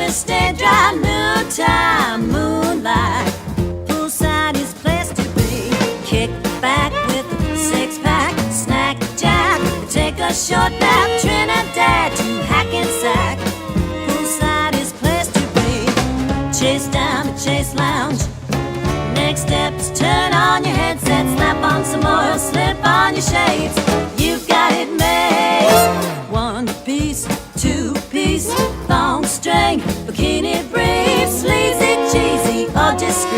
forest stay dry, noontime moonlight. Poolside is place to be. Kick back with a six-pack, snack jack. Take a short nap, Trinidad to Hackensack. Poolside is place to be. Chase down the Chase Lounge. Next step is turn on your headset, slap on some oil, slip on your shades. You've got it made. One piece, two piece, thong string, bikini brief, sleazy, cheesy, or discreet.